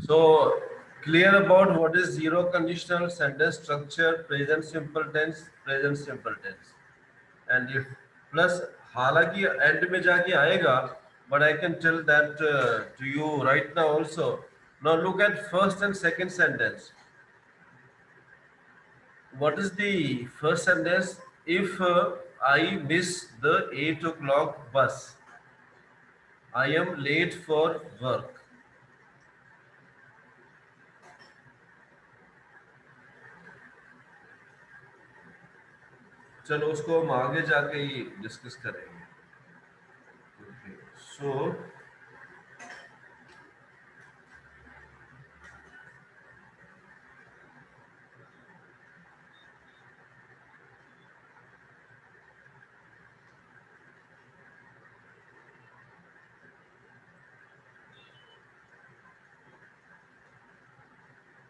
So clear about what is zero conditional sentence structure, present simple tense, present simple tense. And if plus हालांकि end में जाके आएगा, but I can tell that to you right now also. Now look at first and second sentence. What is the first sentence? If I miss the 8 o'clock bus, I am late for work. चलो उसको हम आगे जाके ही discuss करेंगे. Okay. So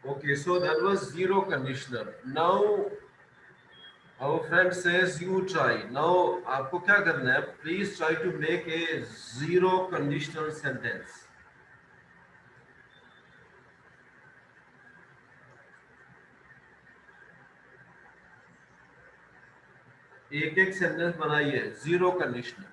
okay, so that was zero conditional. Now our friend says you try. Now आपको क्या करना है? Please try to make a zero conditional sentence. एक एक सेंटेंस बनाइए zero conditional.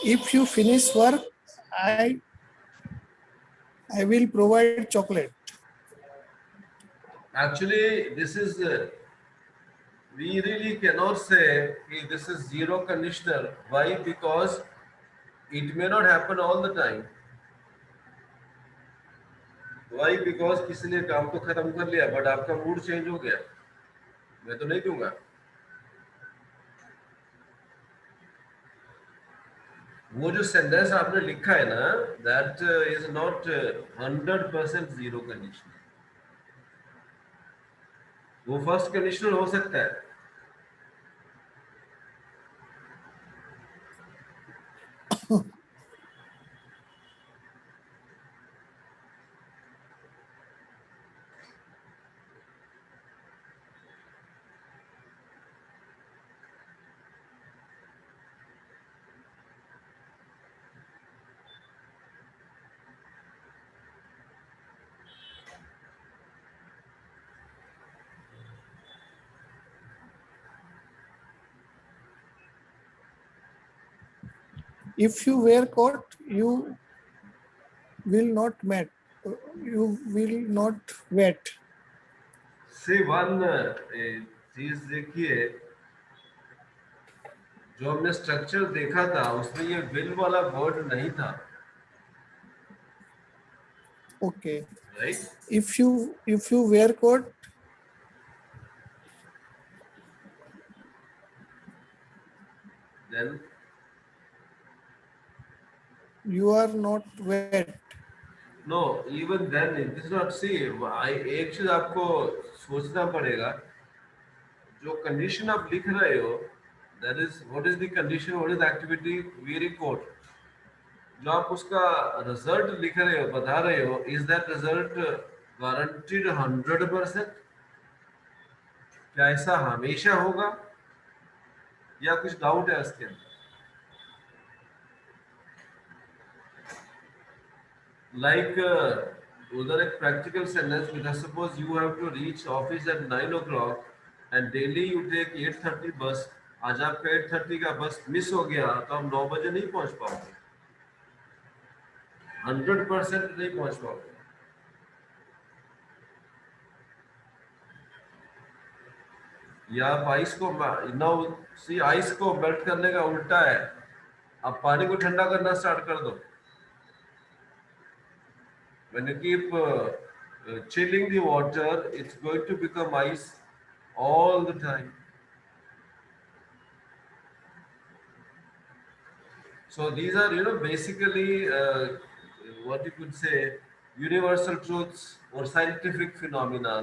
If you finish work, I will provide chocolate. Actually, this is we really cannot say hey, this is zero conditional. Why? Because it may not happen all the time. Why? Because किसी ने काम तो खत्म कर लिया but आपका mood change हो गया. मैं तो नहीं दूंगा. वो जो सेंटेंस आपने लिखा है ना, that is not 100% zero conditional. वो फर्स्ट कंडीशनल हो सकता है. If you wear coat, you will not wet. You will not wet. से वन चीज देखिए, जो हमने स्ट्रक्चर देखा था उसमें ये विल वाला वर्ड नहीं था. Okay. Right. If you wear coat, then you are not wet. No even then it is not. See एक चीज आपको सोचना पड़ेगा. जो कंडीशन आप लिख रहे हो, that is what is the condition, what is the activity, wearing coat. जो आप उसका रिजल्ट लिख रहे हो, बता रहे हो, इज दैट रिजल्ट गारंटीड 100%? क्या ऐसा हमेशा होगा या कुछ डाउट है इसके अंदर? लाइक उधर एक प्रैक्टिकल सेंटेंस में, suppose you have to reach office at 9 o'clock and daily you take 8:30 bus. आज आपका 8:30 का बस मिस हो गया तो हम 9 बजे नहीं पहुंच पाओगे. 100% नहीं पहुंच पाओगे. या आप आइस को नो सी आइस को मेल्ट करने का उल्टा है. आप पानी को ठंडा करना स्टार्ट कर दो. When you keep chilling the water, it's going to become ice all the time. So these are, basically what you could say universal truths or scientific phenomena.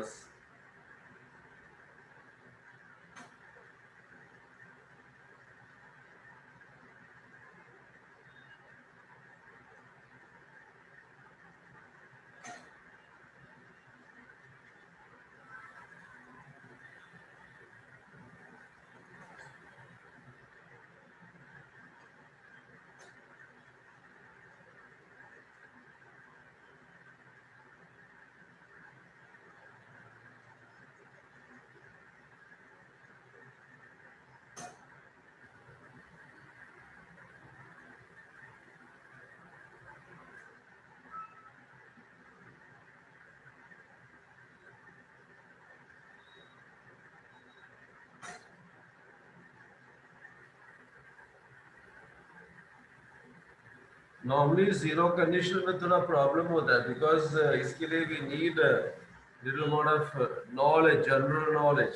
Normally zero condition में थोड़ा problem होता है because इसके लिए we need little amount of knowledge, general knowledge.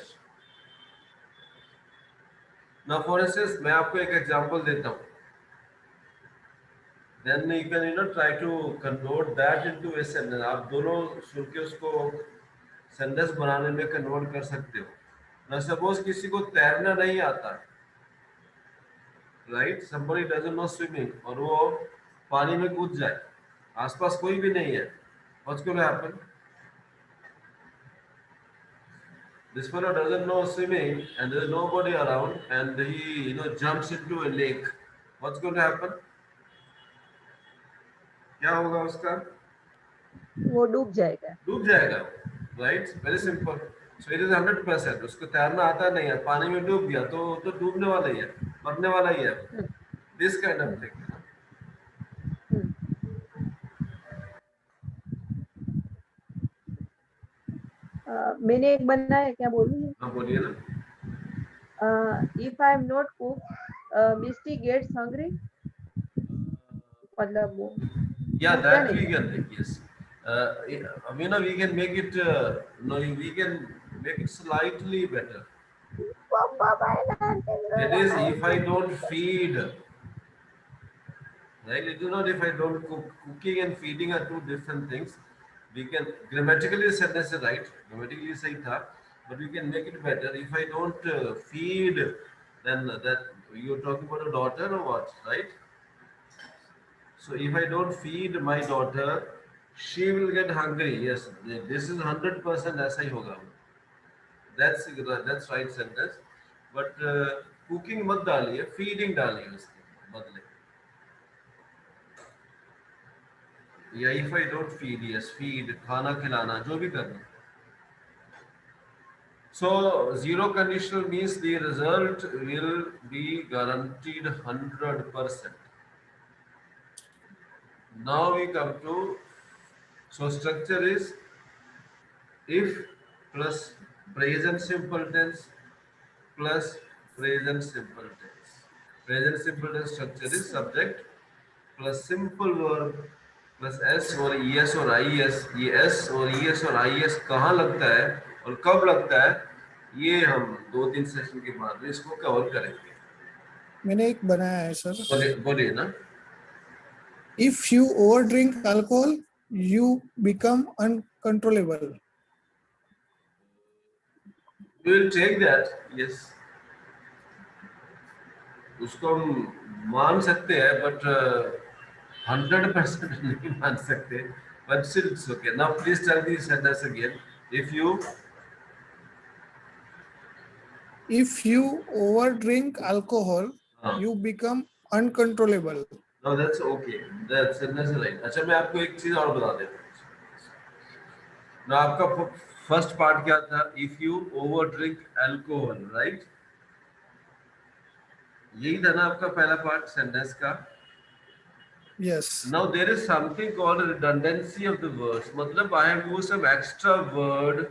Now for instance मैं आपको एक example देता हूँ. Then you can try to convert that into a sentence. आप दोनों सुन के उसको सेंटेंस बनाने में कन्वर्ट कर सकते हो. ना सपोज किसी को तैरना नहीं आता, right, somebody doesn't know swimming, और वो पानी में कूद जाए, आसपास कोई भी नहीं है, what's going to happen? This fellow doesn't know swimming and there's nobody around and he jumps into a lake. What's going to happen? क्या होगा उसका? वो डूब जाएगा. डूब जाएगा, right, very simple. So it is 100%. उसको तैरना आता नहीं है, पानी में डूब गया तो डूबने वाला ही है, मरने वाला ही है. This kind of thing. मैंने एक बना है, क्या बोलूं? हाँ बोलिए ना. If I am not cook, Misty gets hungry. मतलब वो Yeah, भूखा that नहीं we है. can think, yes. We can make it, no, we can make it slightly better. It is if I don't feed, right? It is not if I don't cook. Cooking and feeding are two different things. We can grammatically the sentence is right. Grammatically सही था, but we can make it better. If I don't feed, then that you're talking about a daughter or what, right? So if I don't feed my daughter, she will get hungry. Yes, this is 100% ऐसा ही होगा. That's right sentence. But cooking मत डालिए, feeding डालिए उसके बदले. या if I don't feed, yes, feed, खाना खिलाना, जो भी करना. So zero conditional means the result will be guaranteed 100%. Now we come to, so structure is if plus present simple tense plus present simple tense. Present simple tense structure is subject plus simple verb plus s और es और is. ये s और es और is कहाँ लगता है और कब लगता है, ये हम 2-3 सेशन के बाद में इसको कवर करेंगे. मैंने एक बनाया है सर. बोलिए ना. If you overdrink alcohol, you become uncontrollable. We will take that, yes. उसको हम मान सकते हैं बट 100% नहीं मान सकते. But still it's okay. Now please tell the sentence again. If you overdrink alcohol, you become uncontrollable. No, that's okay. That's right. अच्छा मैं आपको एक चीज और बता देता हूँ. ना आपका फर्स्ट पार्ट क्या था? If you overdrink alcohol, right? यही था ना आपका पहला पार्ट सेंटेंस का. Yes. Now there is something called redundancy of the words. मतलब I have used some extra word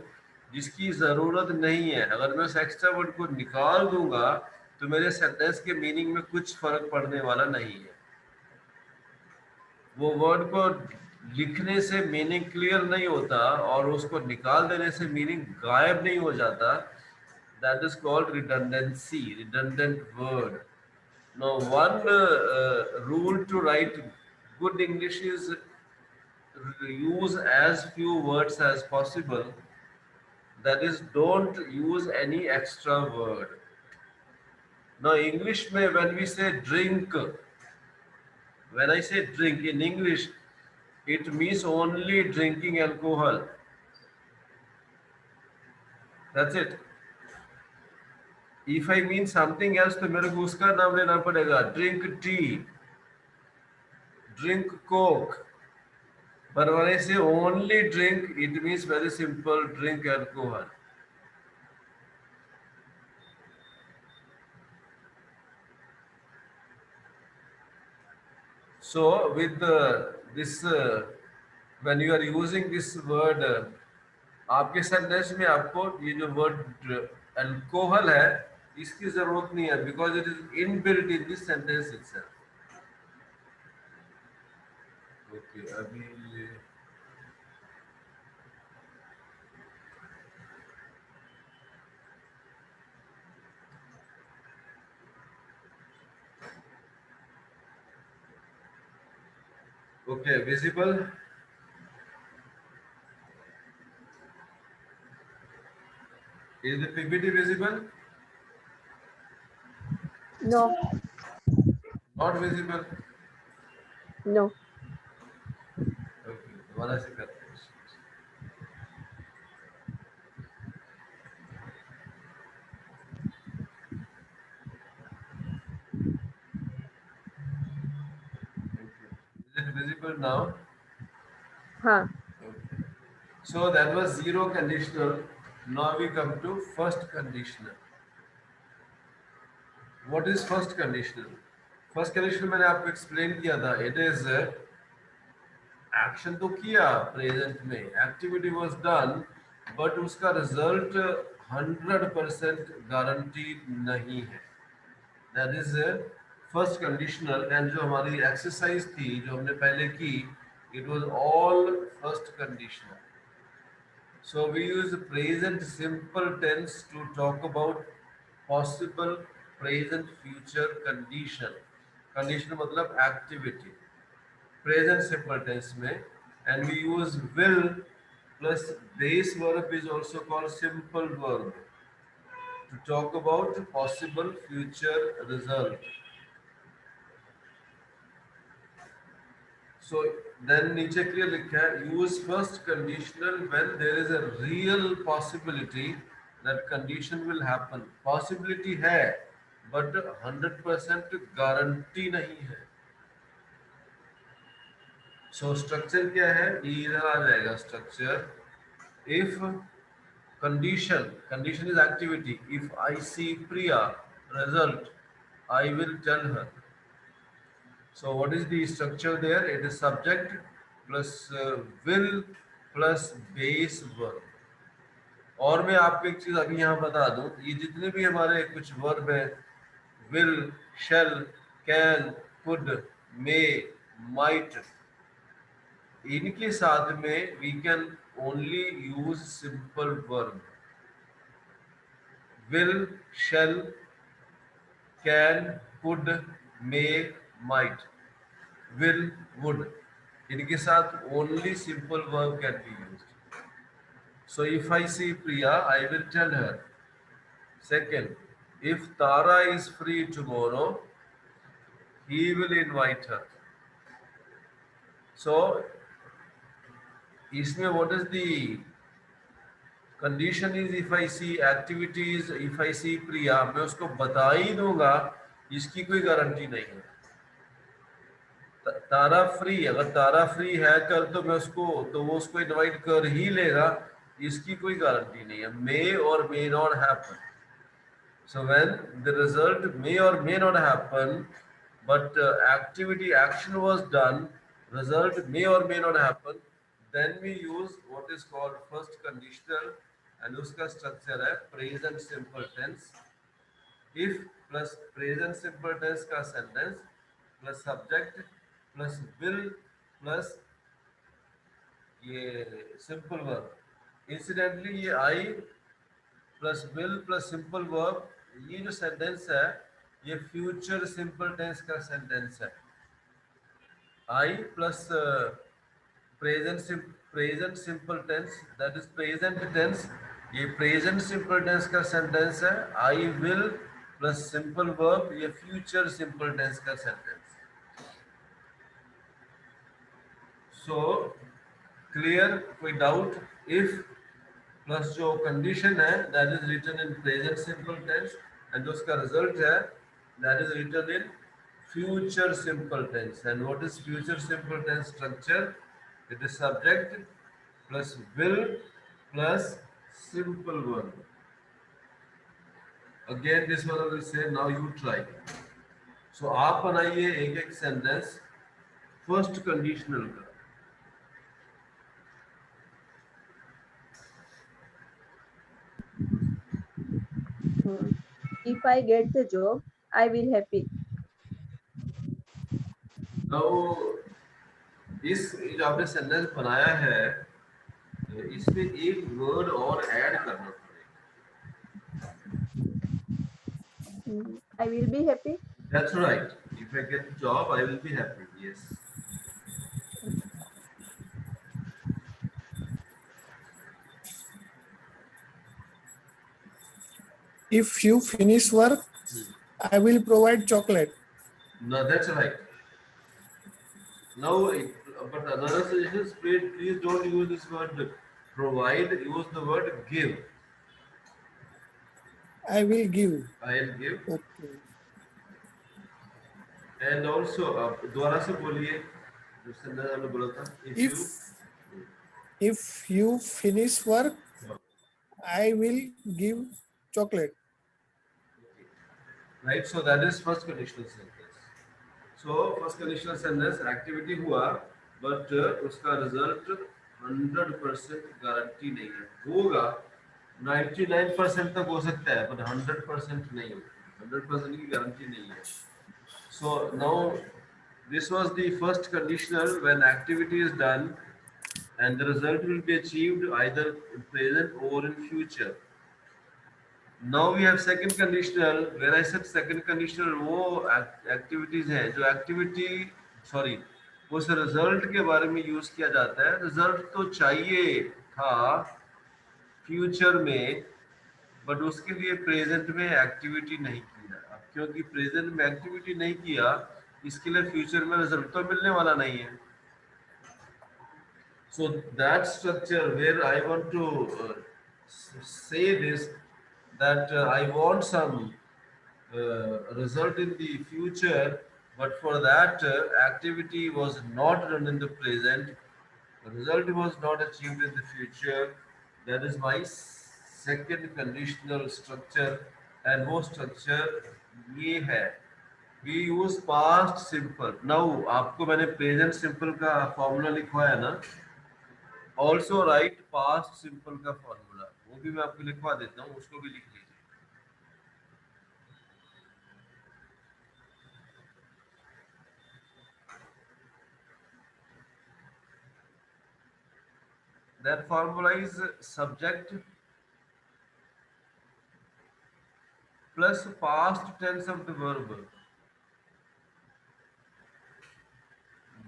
जिसकी जरूरत नहीं है. अगर मैं उस एक्स्ट्रा वर्ड को निकाल दूंगा तो मेरे सेंटेंस के मीनिंग में कुछ फर्क पड़ने वाला नहीं है. वो वर्ड को लिखने से मीनिंग क्लियर नहीं होता और उसको निकाल देने से मीनिंग गायब नहीं हो जाता. That is called redundancy, redundant word. No one rule to write good English is use as few words as possible. That is, don't use any extra word. Now English में when we say drink, when I say drink in English, it means only drinking alcohol. That's it. If I mean something else तो मेरे को उसका नाम लेना पड़ेगा. Drink tea, drink coke. But when I say only drink, it means very simple, drink alcohol. So with this, when you are using this word, आपके sentence में आपको ये जो वर्ड अल्कोहल है इसकी जरूरत नहीं है, because it is inbuilt in this sentence itself. Okay अभी ये okay visible is the PPT visible No, not visible no. Okay दोबारा से करते हैं is it visible now Huh. okay so that was zero conditional now we come to first conditional what is first conditional first condition मैंने आपको explain किया था it is action तो किया प्रेजेंट में एक्टिविटी वाज डन बट उसका result 100% guarantee नहीं है that is first conditional and जो हमारी एक्सरसाइज थी जो हमने पहले की it was all first conditional so we use present simple tense to talk about possible present future condition condition मतलब activity present simple tense में and we use will plus base verb is also called simple verb to talk about possible future result. So then नीचे clear लिखा है use first conditional when there is a real possibility that condition will happen. Possibility है but 100% guarantee नहीं है. So structure क्या है ये इधर आ जाएगा structure if condition is activity if I see Priya result I will tell her. So what is the structure there? It is subject plus will plus base verb. और मैं आपको एक चीज अभी यहाँ बता दूं ये जितने भी हमारे कुछ वर्ब है will shall can could may might इनके साथ में we can only use simple verb will shall can could may might will would इनके साथ only simple verb can be used. So if I see Priya I will tell her. Second, if Tara is free tomorrow he will invite her. So इसमें what is the condition is if I see activities if I see Priya मैं उसको बता ही दूंगा इसकी कोई guarantee नहीं है तारा free अगर तारा फ्री है कल तो मैं उसको तो वो उसको इनवाइट कर ही लेगा इसकी कोई गारंटी नहीं है मे और may not happen so when the result may or may not happen but activity action was done result may or may not happen then we use what is called first conditional and uska structure hai present simple tense if plus present simple tense का sentence plus subject plus will plus ये simple verb incidentally ये I plus will plus simple verb ये जो sentence है ये future simple tense का sentence है I plus present simple tense that is present tense ये present simple tense का sentence है I will plus simple verb ये future simple tense का sentence so clear कोई doubt if plus जो condition है that is written in present simple tense and उसका result है that is written in future simple tense and what is future simple tense structure it is subject plus will plus simple verb again this one I will say now you try so आप बनाइए एक एक sentence first conditional का Hmm. If I get the job, I will happy. now इस जो आपने sentence बनाया है इसमें एक वर्ड और ऐड करना पड़ेगा. I will be happy. That's right. If I get the job, I will be happy. Yes. If you finish work, I will provide chocolate. No, that's right. Now, but another suggestion is please don't use this word provide. Use the word give. I will give. I'll give. Okay. And also, दोबारा से बोलिए जो sentence आपने बोला था. If you finish work, I will give chocolate. Right. So that is first conditional sentence. So first conditional sentence activity हुआ, but उसका result 100% guarantee नहीं है. होगा 99% तक हो सकता है, but 100% नहीं. 100% की गारंटी नहीं है. So now this was the first conditional when activity is done and the result will be achieved either in present or in future. Now we have second conditional. When I said second conditional, वो activities हैं जो activity sorry उस result के बारे में use किया जाता है. Result तो चाहिए था future में, but उसके लिए present में activity नहीं किया. अब क्योंकि present में activity नहीं किया, इसके लिए future में result तो मिलने वाला नहीं है. So that structure where I want to say this, that I want some result in the future, but for that activity was not done in the present, the result was not achieved in the future. That is my second conditional structure, and वो structure ये है. We use past simple. Now आपको मैंने present simple का formula लिखवाया ना. Also write past simple का formula. वो भी मैं आपको लिखवा देता हूँ, उसको भी लिख लीजिए. That formula is subject plus past tense of the verb.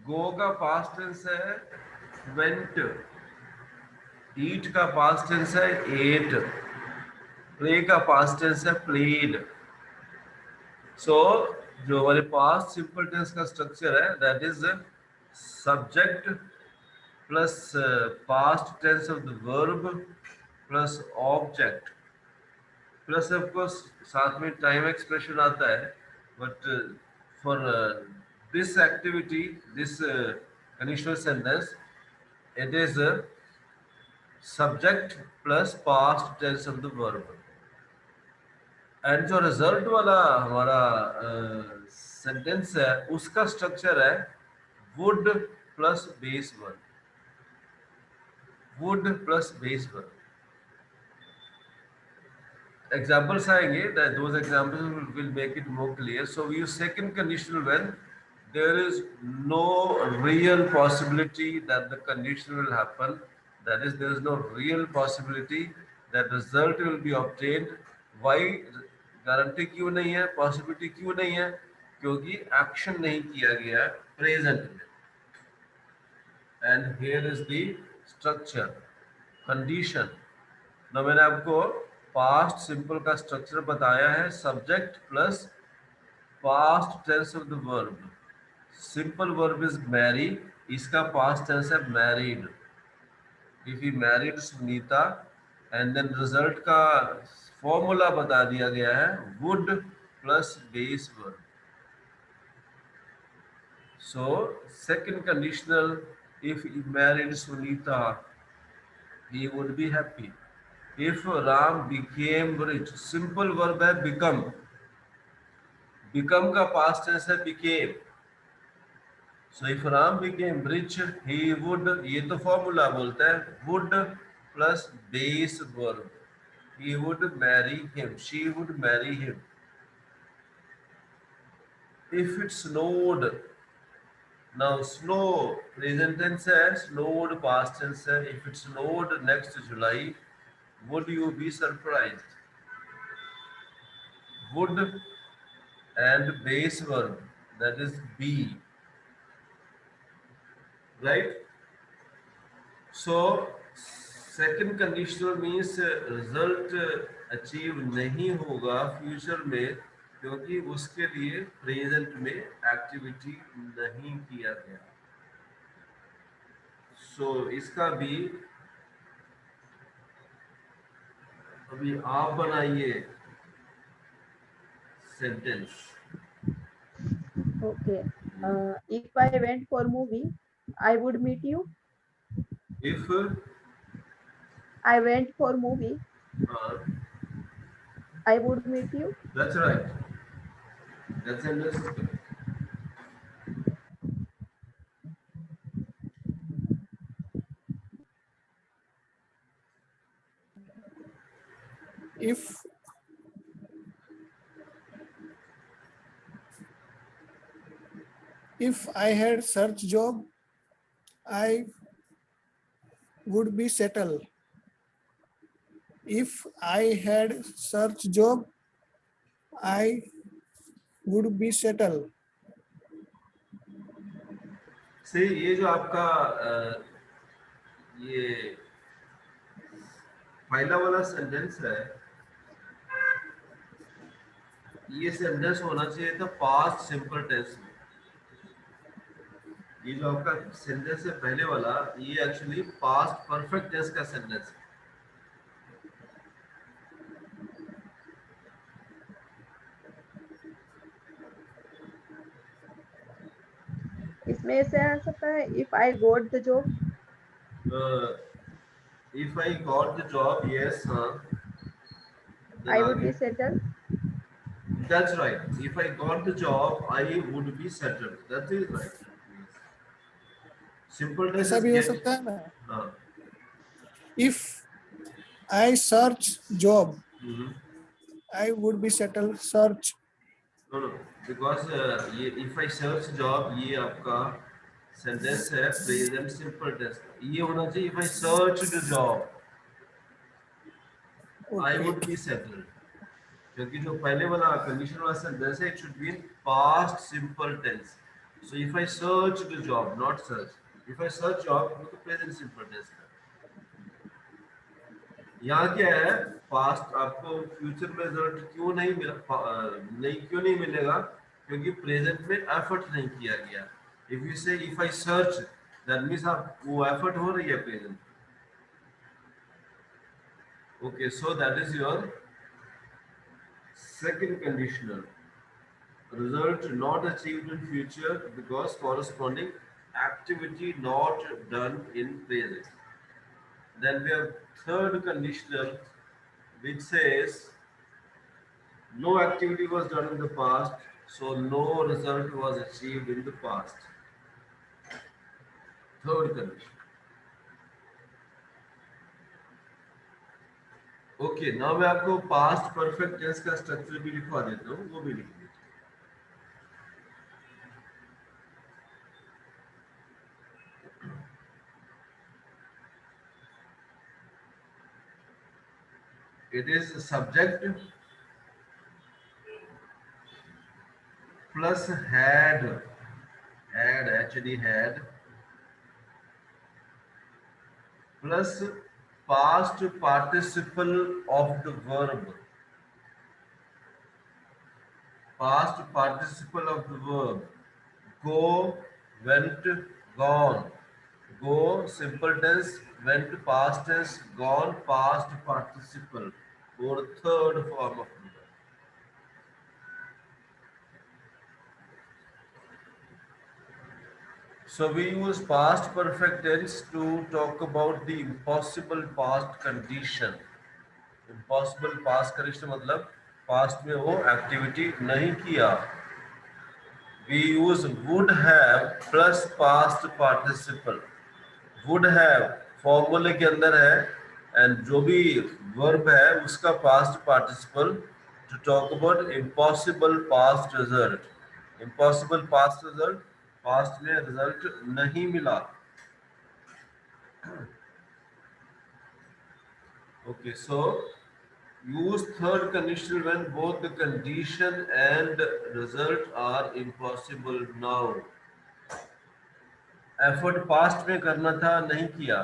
Go का past tense है went. Eat का past tense है ate. Play का past tense है played. So जो हमारे past simple tense का structure है, that is subject plus past tense of the verb plus object plus of course साथ में time expression आता है, but for this activity, this conditional sentence, it is subject plus past tense of the verb. And जो result वाला हमारा sentence है, उसका structure है would plus base verb. Would plus base verb. Examples आएंगे, that those examples will make it more clear. So we use second conditional when there is no real possibility that the condition will happen. That is, there is no real possibility that result will be obtained. Why? Guarantee क्यों नहीं है, possibility क्यों नहीं है? क्योंकि action नहीं किया गया प्रेजेंट में. And here is the structure condition. ना मैंने आपको पास्ट सिंपल का स्ट्रक्चर बताया है. Subject plus past tense of the verb. Simple verb is marry, इसका पास्ट टेंस है married. If he married Sunita, and then result का फॉर्मूला बता दिया गया है would plus base verb. So second conditional, if he married Sunita, he would be happy. If Ram became rich, simple verb है become. Become का past tense है became. So if Ram became rich, he would, ये तो formula बोलता है would plus base verb. He would marry him. She would marry him. If it snowed, Now, snow present tense है, snowed past tense है. If it snowed next July, would you be surprised? Would and base verb, that is be, right? So second conditional means result achieve नहीं होगा future में क्योंकि उसके लिए present में activity नहीं किया गया. सो इसका भी अभी आप बनाइए sentence. Okay. If I went for movie, I would meet you. If I went for movie, I would meet you. that's right, that sentence is correct. If I had search job, I would be settled. If I had search job, I would be settled. से ये जो आपका ये पहला वाला sentence है, ये sentence होना चाहिए था पास्ट सिंपल टेंस में. ये जो आपका सेंटेंस है पहले वाला, ये एक्चुअली पास्ट परफेक्ट टेंस का सेंटेंस है. इसमें ऐसे आ सकता है if I got the job. If I got the job, yes, then I would आगे. be settled. That's right. If I got the job, I would be settled. That is right. Simple tense ऐसा is भी हो get. सकता है ना. हाँ. If I search job, Mhm. I would be settled. Search. No, no, because ये if I search job, ये आपका सेंटेंस है प्रेजेंट सिंपल टेंस. ये होना चाहिए if I search the job, I Okay. would be settled. क्योंकि जो पहले वाला कंडीशन वाला सेंटेंस है, it should be in past simple tense. So if I search the job, not search. If I search job, वो तो present simple tense है. यहाँ क्या है, पास्ट आपको फ्यूचर में रिजल्ट क्यों नहीं मिला, क्यों नहीं मिलेगा, क्योंकि प्रेजेंट में एफर्ट नहीं किया गया. इफ यू से if I search, that means आप वो एफर्ट हो रही है present. Okay, so that is your second conditional. Result not achieved in future because corresponding activity not done in present. Then we have third conditional, which says no activity was done in the past, so no result was achieved in the past. Third condition. Okay, now मैं आपको past perfect tense का structure भी लिखवा देता हूँ, वो भी लिख लीजिए. It is subject plus had plus past participle of the verb. Past participle of the verb. Go, went, gone. Go simple tense, went past tense, gone past participle, or third form of the verb. So we use past perfect tense to talk about the impossible past condition. Impossible past condition मतलब past में वो activity नहीं किया. We use would have plus past participle. Would have फॉर्मूले के अंदर है, and जो भी वर्ब है उसका past participle to talk about impossible past result. Impossible past result, past में रिजल्ट नहीं मिला. Okay, so use third conditional when both the condition and result are impossible now. Effort past में करना था, नहीं किया.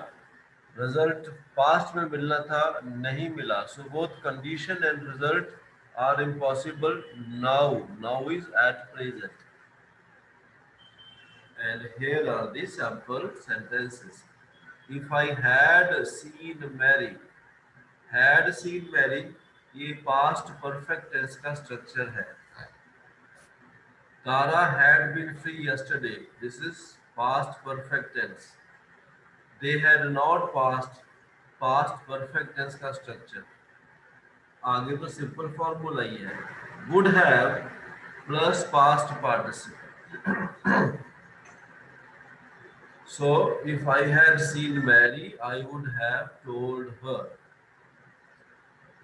रिजल्ट पास्ट में मिलना था, नहीं मिला. So both condition and result are impossible now. Now is at present. And here are the sample sentences. If I had seen Mary. Had seen Mary, ये past perfect tense का structure है. Tara had been free yesterday. This is past perfect tense. They had not passed. Past perfect tense का structure. आगे तो simple formula ही है. Would have plus past participle. So if I had seen Mary, I would have told her.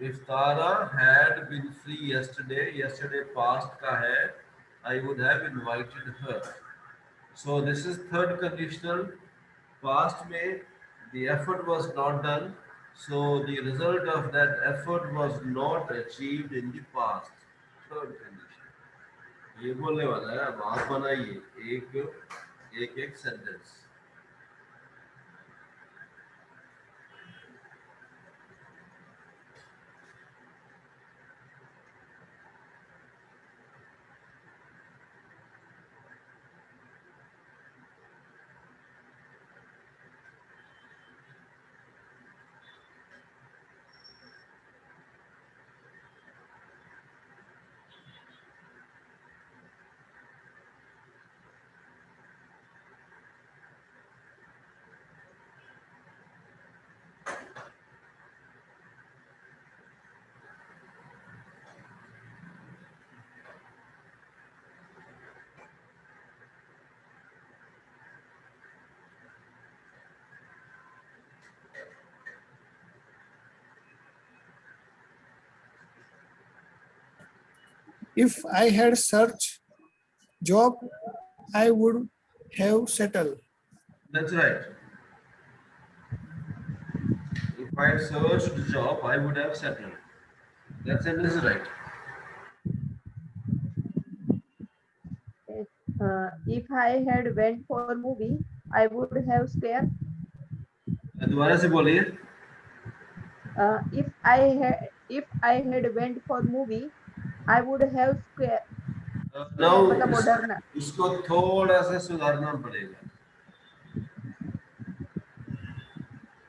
If Tara had been free yesterday, yesterday past का है, I would have invited her. So this is third conditional. Past में the effort was not done, so the result of that effort was not achieved in the past. Third condition. ये बोलने वाला है. अब आप बनाइए एक एक sentence. If I had searched job, I would have settled. That's right. If I searched job, I would have settled. That sentence is right. If I had went for movie, I would have scared. दोबारा से बोलिए. If I had went for movie, I would have scared. Now मतलब वो डरना. इसको थोड़ा सा सुधारना पड़ेगा.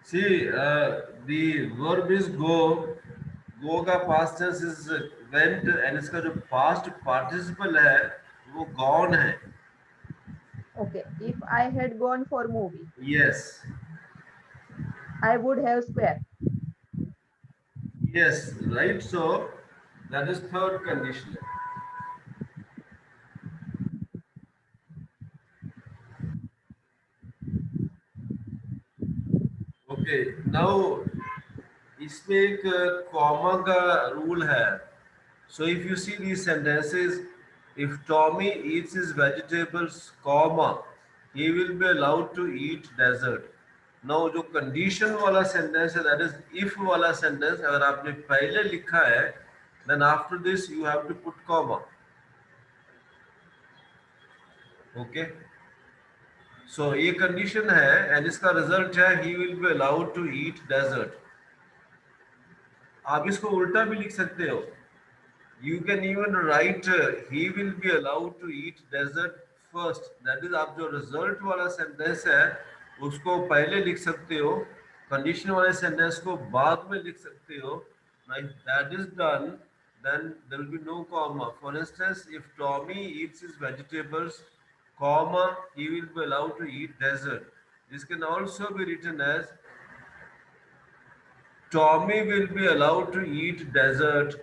See, the verb is go. Go का past tense is went and इसका जो past participle है वो gone है. Okay. If I had gone for movie, Yes. I would have square. Yes, right. So that is third condition. Okay, now इसमें एक comma का rule है. So if you see these sentences, if Tommy eats his vegetables, comma, he will be allowed to eat dessert. Now जो condition वाला sentence है, that is if वाला sentence, अगर आपने पहले लिखा है, then after this you have to put comma. Okay. So ये condition है and इसका result है he will be allowed to eat dessert. आप इसको उल्टा भी लिख सकते हो. You can even write he will be allowed to eat dessert first. That is आप जो result वाला sentence है उसको पहले लिख सकते हो. Condition वाले sentence को बाद में लिख सकते हो. Now if that is done, then there will be no comma. For instance, if Tommy eats his vegetables, comma, he will be allowed to eat dessert. This can also be written as Tommy will be allowed to eat dessert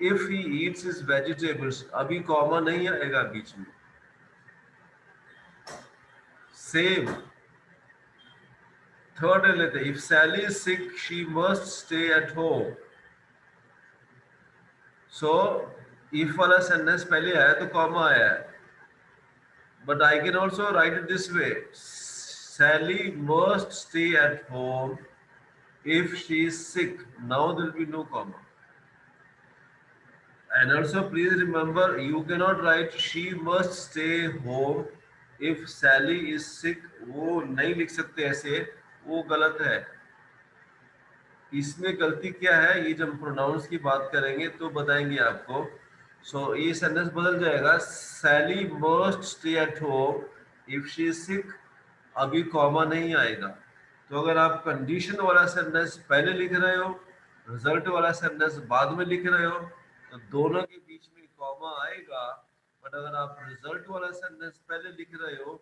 if he eats his vegetables. अभी comma नहीं आएगा बीच में. Same. Third लेते हैं. If Sally is sick, she must stay at home. So if वाला sentence पहले आया तो कॉमा आया है. But I can also write it this way: Sally must stay at home if she is sick. Now there will be no comma. And also, please remember, you cannot write she must stay home if Sally is sick. वो नहीं लिख सकते ऐसे, वो गलत है. इसमें गलती क्या है, ये जब प्रोनाउंस की बात करेंगे तो बताएंगे आपको. सो ये सेंटेंस बदल जाएगा, Sally must stay at home if she is sick. अभी कॉमा नहीं आएगा. तो अगर आप कंडीशन वाला सेंटेंस पहले लिख रहे हो, रिजल्ट वाला सेंटेंस बाद में लिख रहे हो, तो दोनों के बीच में कॉमा आएगा. बट अगर आप रिजल्ट वाला सेंटेंस पहले लिख रहे हो,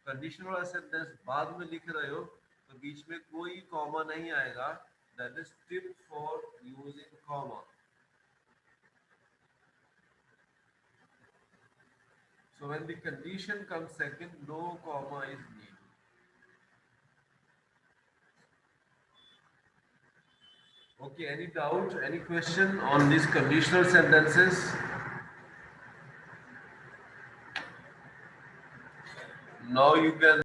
कंडीशन वाला सेंटेंस बाद में लिख रहे हो, तो बीच में कोई कॉमा नहीं आएगा. That is tip for using comma. So when the condition comes second, no comma is needed. Okay, any doubt, any question on these conditional sentences? Now you can